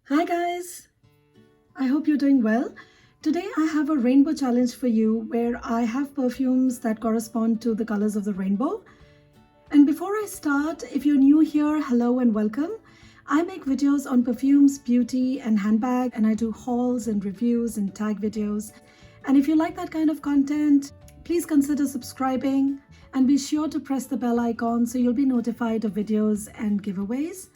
Hi guys, I hope you're doing well. Today I have a rainbow challenge for you where I have perfumes that correspond to the colors of the rainbow. And before I start, if you're new here, hello and welcome. I make videos on perfumes, beauty and handbag, and I do hauls and reviews and tag videos. And if you like that kind of content, please consider subscribing and be sure to press the bell icon so you'll be notified of videos and giveaways.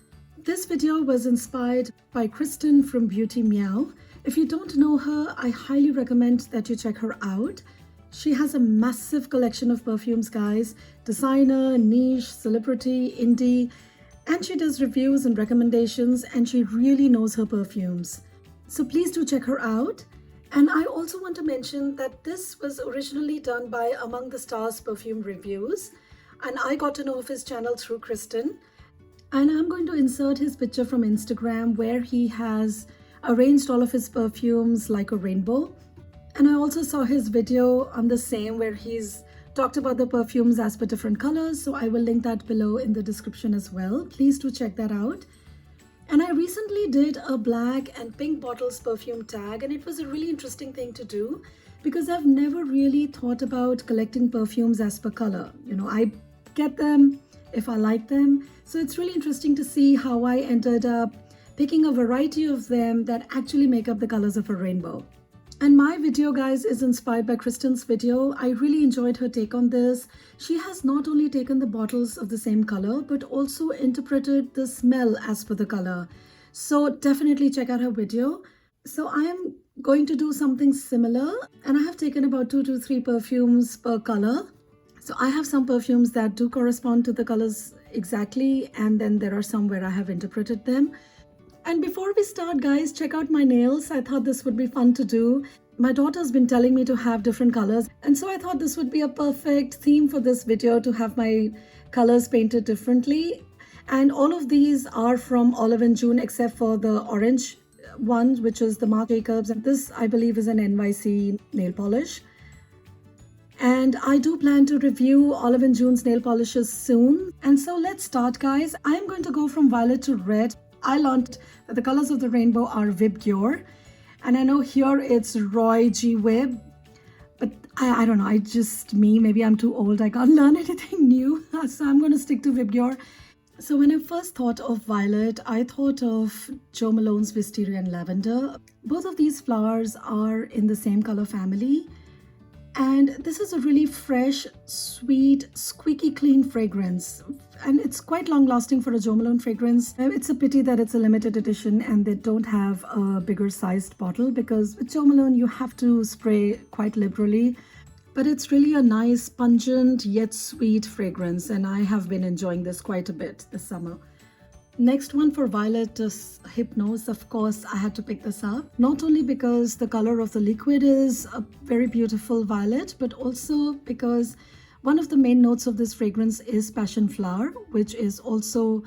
This video was inspired by Kristen from Beauty MEOW. If you don't know her, I highly recommend that you check her out. She has a massive collection of perfumes, guys. Designer, niche, celebrity, indie, and she does reviews and recommendations, and she really knows her perfumes. So please do check her out. And I also want to mention that this was originally done by Among the Stars Perfume Reviews, and I got to know of his channel through Kristen. And I'm going to insert his picture from Instagram where he has arranged all of his perfumes like a rainbow. And I also saw his video on the same where he's talked about the perfumes as per different colors. So I will link that below in the description as well. Please do check that out. And I recently did a black and pink bottles perfume tag, and it was a really interesting thing to do because I've never really thought about collecting perfumes as per color. I get them if I like them. So it's really interesting to see how I ended up picking a variety of them that actually make up the colors of a rainbow. And my video, guys, is inspired by Kristen's video. I really enjoyed her take on this. She has not only taken the bottles of the same color, but also interpreted the smell as per the color. So definitely check out her video. So I am going to do something similar, and I have taken about 2 to 3 perfumes per color. So I have some perfumes that do correspond to the colors exactly, and then there are some where I have interpreted them. And before we start, guys, check out my nails. I thought this would be fun to do. My daughter's been telling me to have different colors, and so I thought this would be a perfect theme for this video to have my colors painted differently. And all of these are from Olive & June except for the orange one, which is the Marc Jacobs, and this I believe is an NYC nail polish. And I do plan to review Olive & June's nail polishes soon. And so let's start, guys. I'm going to go from violet to red. I learned that the colors of the rainbow are Vibgyor. And I know here it's Roy G. Webb. But I don't know, maybe I'm too old. I can't learn anything new. So I'm going to stick to Vibgyor. So when I first thought of violet, I thought of Jo Malone's Wisteria and Lavender. Both of these flowers are in the same color family. And this is a really fresh, sweet, squeaky clean fragrance. And it's quite long lasting for a Jo Malone fragrance. It's a pity that it's a limited edition and they don't have a bigger sized bottle, because with Jo Malone you have to spray quite liberally. But it's really a nice, pungent yet sweet fragrance, and I have been enjoying this quite a bit this summer. Next one for violet is Hypnose. Of course, I had to pick this up, not only because the color of the liquid is a very beautiful violet, but also because one of the main notes of this fragrance is passion flower, which is also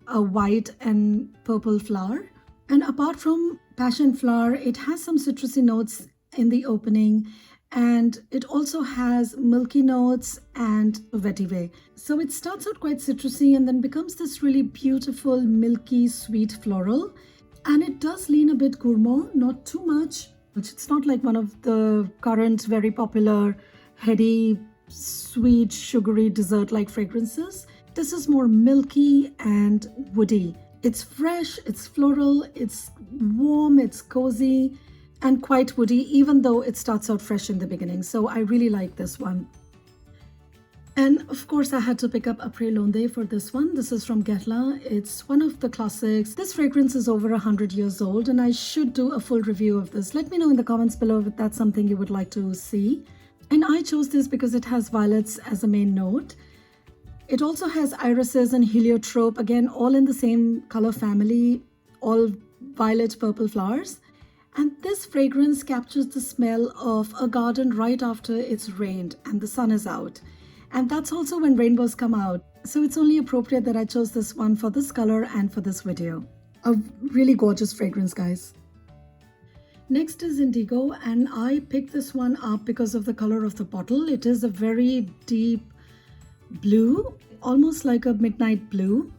a white and purple flower. And apart from passion flower, it has some citrusy notes in the opening, and it also has milky notes and vetiver. So it starts out quite citrusy and then becomes this really beautiful, milky, sweet floral. And it does lean a bit gourmand, not too much. It's not like one of the current very popular, heady, sweet, sugary, dessert-like fragrances. This is more milky and woody. It's fresh, it's floral, it's warm, it's cozy, and quite woody, even though it starts out fresh in the beginning. So I really like this one. And of course, I had to pick up Après L'Onde for this one. This is from Guerlain. It's one of the classics. This fragrance is over 100 years old, and I should do a full review of this. Let me know in the comments below if that's something you would like to see. And I chose this because it has violets as a main note. It also has irises and heliotrope, again, all in the same color family, all violet purple flowers. And this fragrance captures the smell of a garden right after it's rained and the sun is out. And that's also when rainbows come out. So it's only appropriate that I chose this one for this color and for this video. A really gorgeous fragrance, guys. Next is Indigo, and I picked this one up because of the color of the bottle. It is a very deep blue, almost like a midnight blue.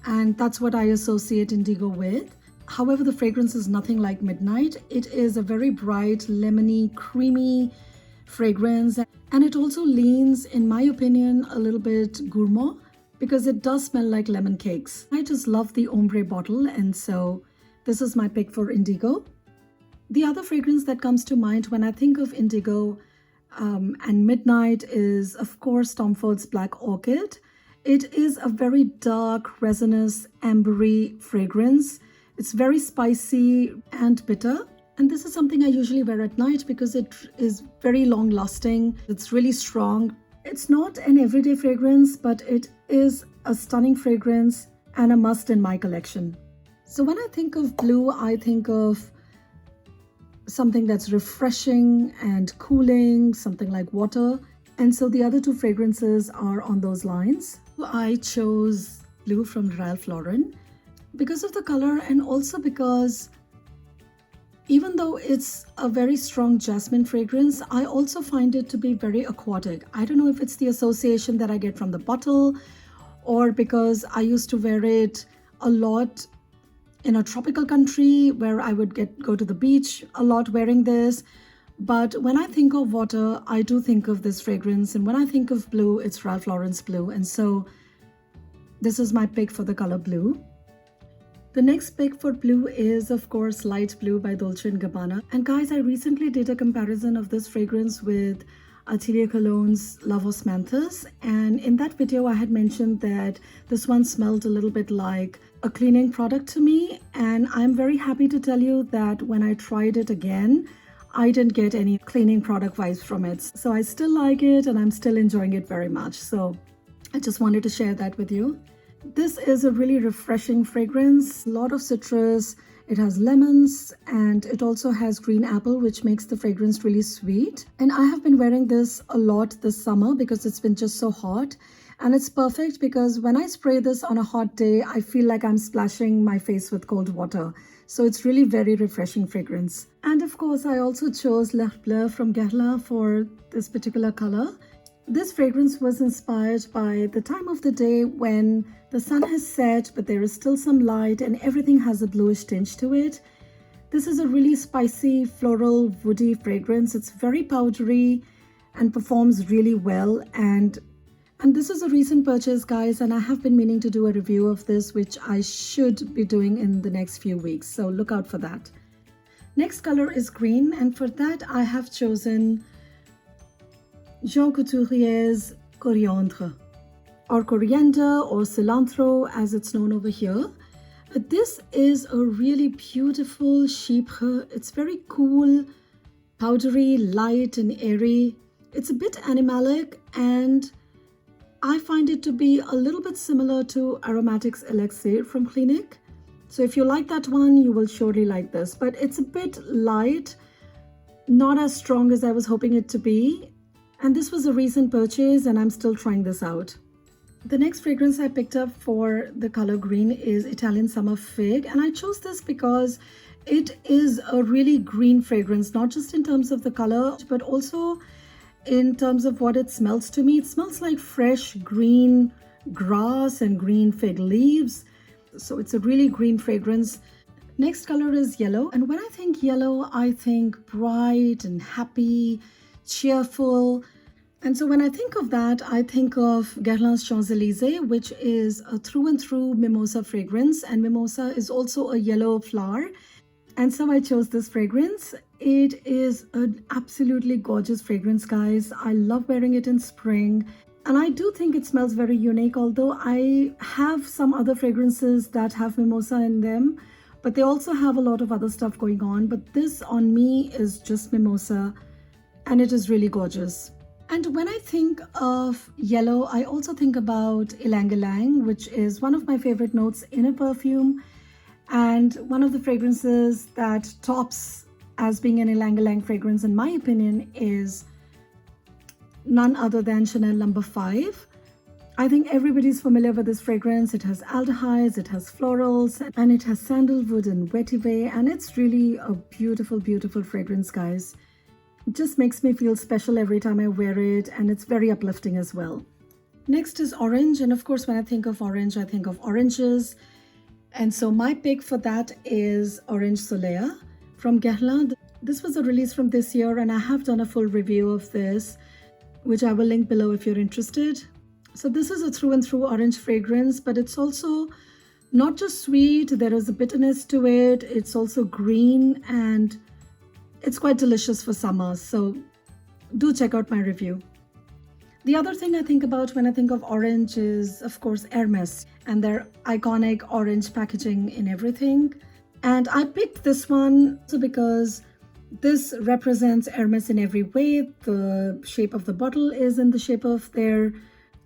And that's what I associate Indigo with. However, the fragrance is nothing like Midnight. It is a very bright, lemony, creamy fragrance, and it also leans, in my opinion, a little bit gourmand because it does smell like lemon cakes. I just love the ombre bottle, and so this is my pick for Indigo. The other fragrance that comes to mind when I think of Indigo and Midnight is, of course, Tom Ford's Black Orchid. It is a very dark, resinous, ambery fragrance. It's very spicy and bitter. And this is something I usually wear at night because it is very long lasting. It's really strong. It's not an everyday fragrance, but it is a stunning fragrance and a must in my collection. So when I think of blue, I think of something that's refreshing and cooling, something like water. And so the other two fragrances are on those lines. I chose blue from Ralph Lauren because of the color, and also because even though it's a very strong jasmine fragrance, I also find it to be very aquatic. I don't know if it's the association that I get from the bottle or because I used to wear it a lot in a tropical country where I would go to the beach a lot wearing this. But when I think of water, I do think of this fragrance. And when I think of blue, it's Ralph Lauren's blue. And so this is my pick for the color blue. The next pick for blue is, of course, Light Blue by Dolce & Gabbana. And guys, I recently did a comparison of this fragrance with Atelier Cologne's Love Osmanthus. And in that video, I had mentioned that this one smelled a little bit like a cleaning product to me. And I'm very happy to tell you that when I tried it again, I didn't get any cleaning product vibes from it. So I still like it and I'm still enjoying it very much. So I just wanted to share that with you. This is a really refreshing fragrance, a lot of citrus. It has lemons and it also has green apple, which makes the fragrance really sweet. And I have been wearing this a lot this summer because it's been just so hot. And it's perfect because when I spray this on a hot day, I feel like I'm splashing my face with cold water. So it's really very refreshing fragrance. And of course, I also chose L'Heure Bleue from Guerlain for this particular color. This fragrance was inspired by the time of the day when the sun has set, but there is still some light and everything has a bluish tinge to it. This is a really spicy, floral, woody fragrance. It's very powdery and performs really well. And this is a recent purchase, guys, and I have been meaning to do a review of this, which I should be doing in the next few weeks. So look out for that. Next color is green, and for that I have chosen Jean Couturier's Coriandre, or coriander, or cilantro as it's known over here. But this is a really beautiful chypre. It's very cool, powdery, light and airy. It's a bit animalic, and I find it to be a little bit similar to Aromatics Elixir from Clinique. So if you like that one, you will surely like this. But it's a bit light, not as strong as I was hoping it to be. And this was a recent purchase and I'm still trying this out. The next fragrance I picked up for the color green is Italian Summer Fig. And I chose this because it is a really green fragrance, not just in terms of the color, but also in terms of what it smells to me. It smells like fresh green grass and green fig leaves. So it's a really green fragrance. Next color is yellow. And when I think yellow, I think bright and happy, cheerful. And so when I think of that, I think of Guerlain's Champs-Élysées, which is a through and through mimosa fragrance. And mimosa is also a yellow flower. And so I chose this fragrance. It is an absolutely gorgeous fragrance, guys. I love wearing it in spring. And I do think it smells very unique, although I have some other fragrances that have mimosa in them, but they also have a lot of other stuff going on. But this on me is just mimosa, and it is really gorgeous. And when I think of yellow, I also think about Ylang Ylang, which is one of my favorite notes in a perfume. And one of the fragrances that tops as being an Ylang Ylang fragrance, in my opinion, is none other than Chanel No. 5. I think everybody's familiar with this fragrance. It has aldehydes, it has florals, and it has sandalwood and vetiver, and it's really a beautiful, beautiful fragrance, guys. It just makes me feel special every time I wear it, and it's very uplifting as well. Next is orange, and of course when I think of orange, I think of oranges. And so my pick for that is Orange Soleil from Guerlain. This was a release from this year, and I have done a full review of this, which I will link below if you're interested. So this is a through and through orange fragrance, but it's also not just sweet, there is a bitterness to it. It's also green and it's quite delicious for summer. So do check out my review. The other thing I think about when I think of orange is, of course, Hermes and their iconic orange packaging in everything. And I picked this one because this represents Hermes in every way. The shape of the bottle is in the shape of their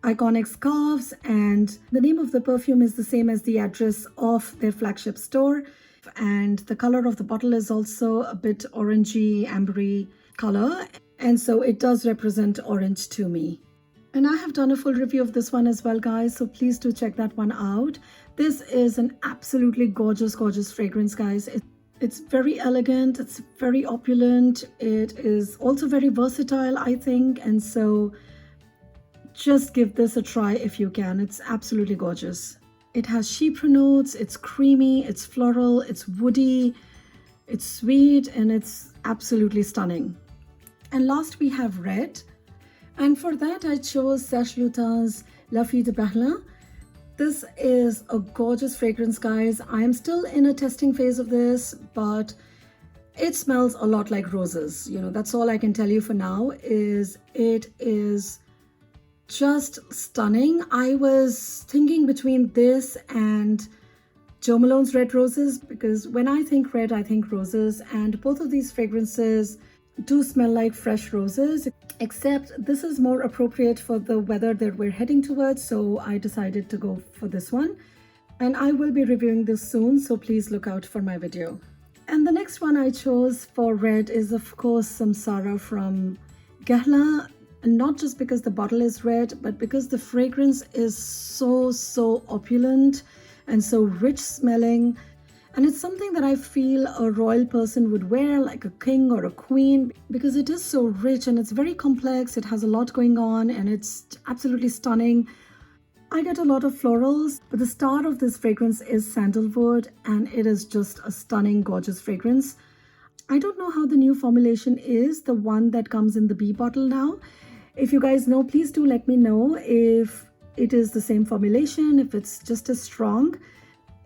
iconic scarves, and the name of the perfume is the same as the address of their flagship store. And the color of the bottle is also a bit orangey, ambery color. And so it does represent orange to me. And I have done a full review of this one as well, guys. So please do check that one out. This is an absolutely gorgeous, gorgeous fragrance, guys. It's very elegant. It's very opulent. It is also very versatile, I think. And so just give this a try if you can. It's absolutely gorgeous. It has chypre notes. It's creamy. It's floral. It's woody. It's sweet. And it's absolutely stunning. And last we have red. And for that I chose Serge Lutens La Fille de Berlin. This is a gorgeous fragrance, guys. I am still in a testing phase of this, but it smells a lot like roses. You know, that's all I can tell you for now. It is just stunning. I was thinking between this and Jo Malone's Red Roses, because when I think red, I think roses, and both of these fragrances do smell like fresh roses, except this is more appropriate for the weather that we're heading towards, so I decided to go for this one. And I will be reviewing this soon, so please look out for my video. And the next one I chose for red is, of course, Samsara from Guerlain. Not just because the bottle is red, but because the fragrance is so opulent and so rich smelling. And it's something that I feel a royal person would wear, like a king or a queen, because it is so rich and it's very complex. It has a lot going on and it's absolutely stunning. I get a lot of florals, but the star of this fragrance is sandalwood, and it is just a stunning, gorgeous fragrance. I don't know how the new formulation is, the one that comes in the bee bottle now. If you guys know, please do let me know if it is the same formulation, if it's just as strong.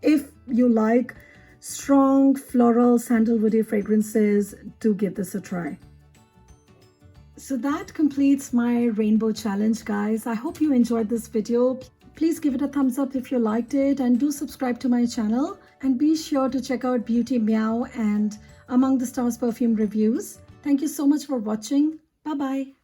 If you like strong floral sandalwoody fragrances, do give this a try. So that completes my rainbow challenge, guys. I hope you enjoyed this video. Please give it a thumbs up if you liked it, and do subscribe to my channel, and be sure to check out Beauty MEOW and Among the Stars Perfume Reviews. Thank you so much for watching. Bye bye.